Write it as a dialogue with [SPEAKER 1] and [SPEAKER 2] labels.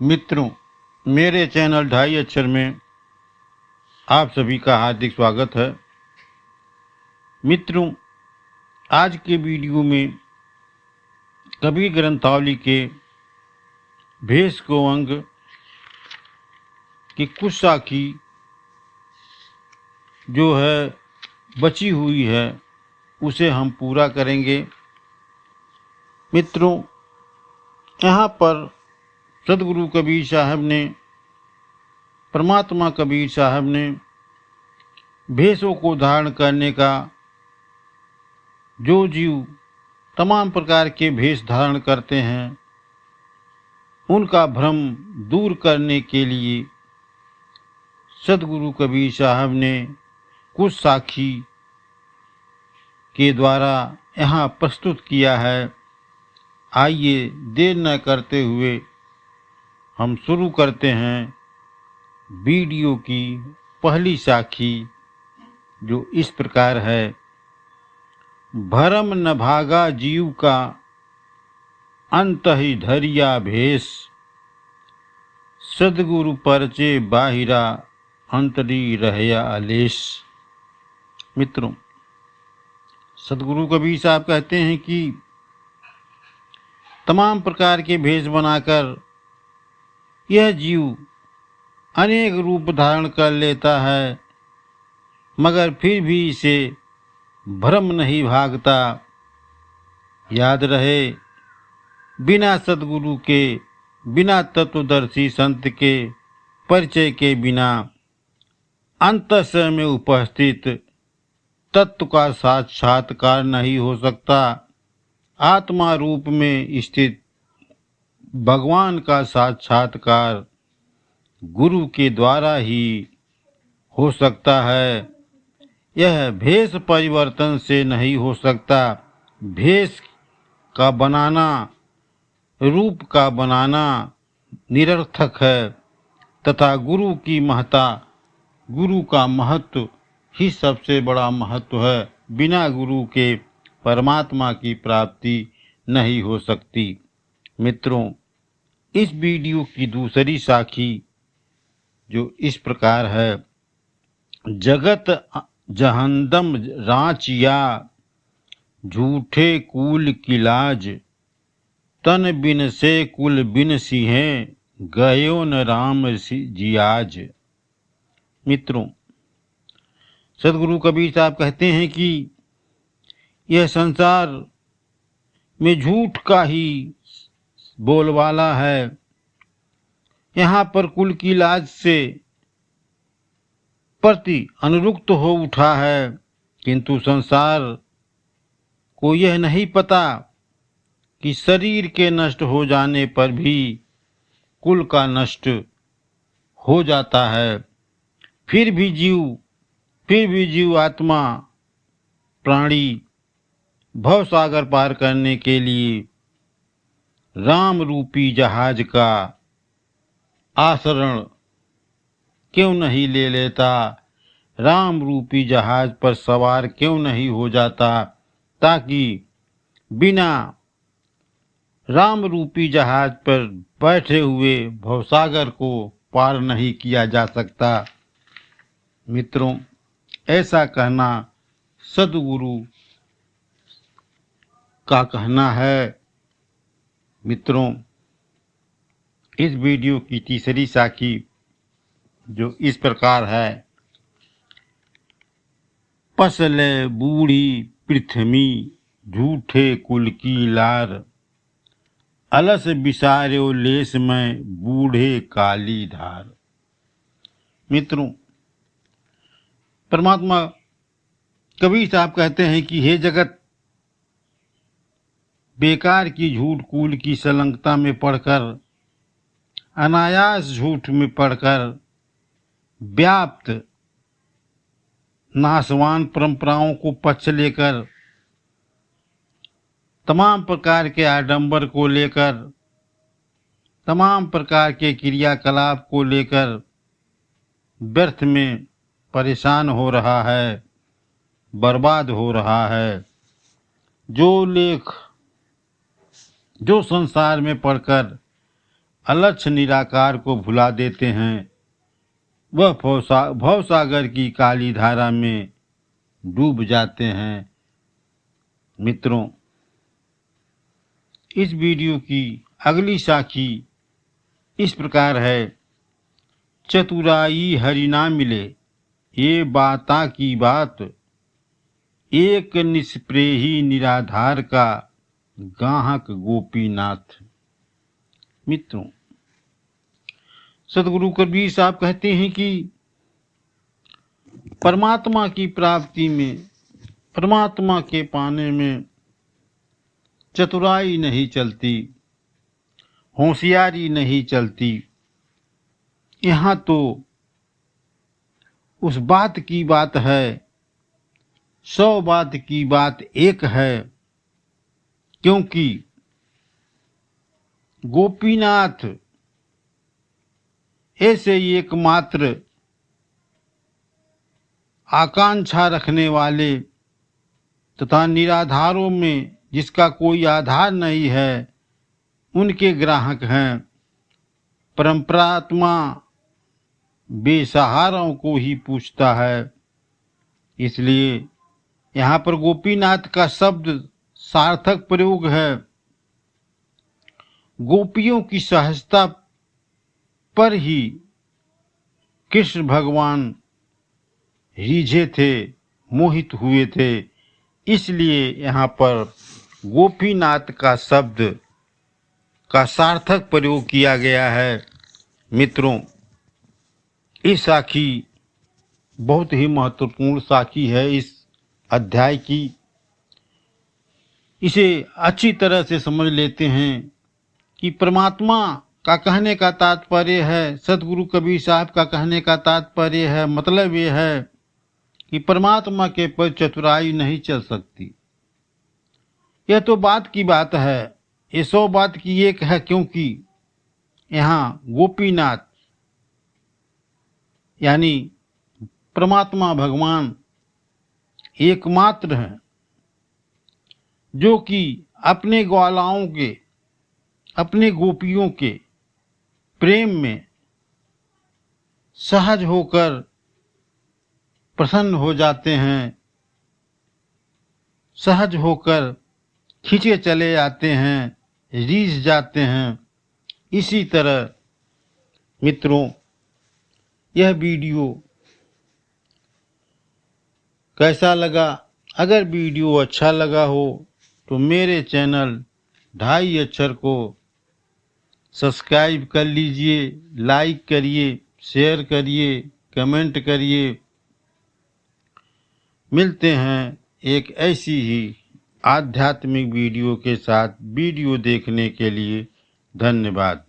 [SPEAKER 1] मित्रों, मेरे चैनल ढाई अक्षर में आप सभी का हार्दिक स्वागत है। मित्रों, आज के वीडियो में कबीर ग्रंथावली के भेष को अंग की कुछ साखी जो है बची हुई है उसे हम पूरा करेंगे। मित्रों, यहाँ पर सदगुरु कबीर साहब ने, परमात्मा कबीर साहब ने भेषों को धारण करने का, जो जीव तमाम प्रकार के भेष धारण करते हैं उनका भ्रम दूर करने के लिए सदगुरु कबीर साहब ने कुछ साखी के द्वारा यहाँ प्रस्तुत किया है। आइए देर न करते हुए हम शुरू करते हैं वीडियो की पहली साखी, जो इस प्रकार है। भरम न भागा जीव का अंत ही धरिया भेष, सदगुरु परचे बाहिरा अंतरी रहया अलेश। मित्रों, सदगुरु कबीर साहब कहते हैं कि तमाम प्रकार के भेष बनाकर यह जीव अनेक रूप धारण कर लेता है, मगर फिर भी इसे भ्रम नहीं भागता। याद रहे, बिना सदगुरु के, बिना तत्वदर्शी संत के परिचय के बिना अंतःसर में उपस्थित तत्व का साक्षात्कार नहीं हो सकता। आत्मा रूप में स्थित भगवान का साक्षात्कार गुरु के द्वारा ही हो सकता है। यह भेष परिवर्तन से नहीं हो सकता। भेष का बनाना, रूप का बनाना निरर्थक है, तथा गुरु की महत्ता, गुरु का महत्व ही सबसे बड़ा महत्व है। बिना गुरु के परमात्मा की प्राप्ति नहीं हो सकती। मित्रों, इस वीडियो की दूसरी साखी जो इस प्रकार है। जगत जहंदम राचिया, झूठे कुल की लाज, तन बिन से कुल बिन सिंह, गयो न राम जियाज। मित्रों, सदगुरु कबीर साहब कहते हैं कि यह संसार में झूठ का ही बोलबाला है। यहाँ पर कुल की लाज से प्रति अनुरुक्त हो उठा है, किंतु संसार को यह नहीं पता कि शरीर के नष्ट हो जाने पर भी कुल का नष्ट हो जाता है। फिर भी जीव आत्मा प्राणी भव सागर पार करने के लिए राम रूपी जहाज का आश्रय क्यों नहीं ले लेता, राम रूपी जहाज पर सवार क्यों नहीं हो जाता, ताकि बिना राम रूपी जहाज पर बैठे हुए भवसागर को पार नहीं किया जा सकता। मित्रों, ऐसा कहना सदगुरु का कहना है। मित्रों, इस वीडियो की तीसरी साखी जो इस प्रकार है। पसले बूढ़ी पृथ्वी, झूठे कुल की लार, अलस बिसार्यो लेस में बूढ़े काली धार। मित्रों, परमात्मा कबीर साहब कहते हैं कि हे जगत, बेकार की झूठ कूल की सलंकता में पढ़कर, अनायास झूठ में पढ़कर व्याप्त नाशवान परंपराओं को पक्ष लेकर, तमाम प्रकार के आडंबर को लेकर, तमाम प्रकार के क्रियाकलाप को लेकर व्यर्थ में परेशान हो रहा है, बर्बाद हो रहा है। जो संसार में पढ़कर अलक्ष्य निराकार को भुला देते हैं, वह भवसागर की काली धारा में डूब जाते हैं। मित्रों, इस वीडियो की अगली साखी इस प्रकार है। चतुराई हरि ना मिले, ये बाता की बात, एक निष्प्रेही निराधार का गाहक गोपीनाथ। मित्रों, सदगुरु कबीर साहब कहते हैं कि परमात्मा की प्राप्ति में, परमात्मा के पाने में चतुराई नहीं चलती, होशियारी नहीं चलती। यहाँ तो उस बात की बात है, 100 बात की बात एक है, क्योंकि गोपीनाथ ऐसे एकमात्र आकांक्षा रखने वाले तथा निराधारों में जिसका कोई आधार नहीं है, उनके ग्राहक हैं। परंपरात्मा बेसहारों को ही पूछता है। इसलिए यहाँ पर गोपीनाथ का शब्द सार्थक प्रयोग है। गोपियों की सहजता पर ही कृष्ण भगवान रीझे थे, मोहित हुए थे। इसलिए यहाँ पर गोपीनाथ का शब्द का सार्थक प्रयोग किया गया है। मित्रों, इस साखी बहुत ही महत्वपूर्ण साखी है इस अध्याय की। इसे अच्छी तरह से समझ लेते हैं कि परमात्मा का कहने का तात्पर्य है, सदगुरु कबीर साहब का कहने का तात्पर्य है, मतलब ये है कि परमात्मा के पर चतुराई नहीं चल सकती। यह तो बात की बात है, ये 100 बात की एक है, क्योंकि यहाँ गोपीनाथ यानी परमात्मा भगवान एकमात्र हैं जो कि अपने ग्वालाओं के, अपने गोपियों के प्रेम में सहज होकर प्रसन्न हो जाते हैं, सहज होकर खींचे चले आते हैं, रीझ जाते हैं। इसी तरह मित्रों, यह वीडियो कैसा लगा? अगर वीडियो अच्छा लगा हो तो मेरे चैनल 2.5 अक्षर को सब्सक्राइब कर लीजिए, लाइक करिए, शेयर करिए, कमेंट करिए। मिलते हैं एक ऐसी ही आध्यात्मिक वीडियो के साथ। वीडियो देखने के लिए धन्यवाद।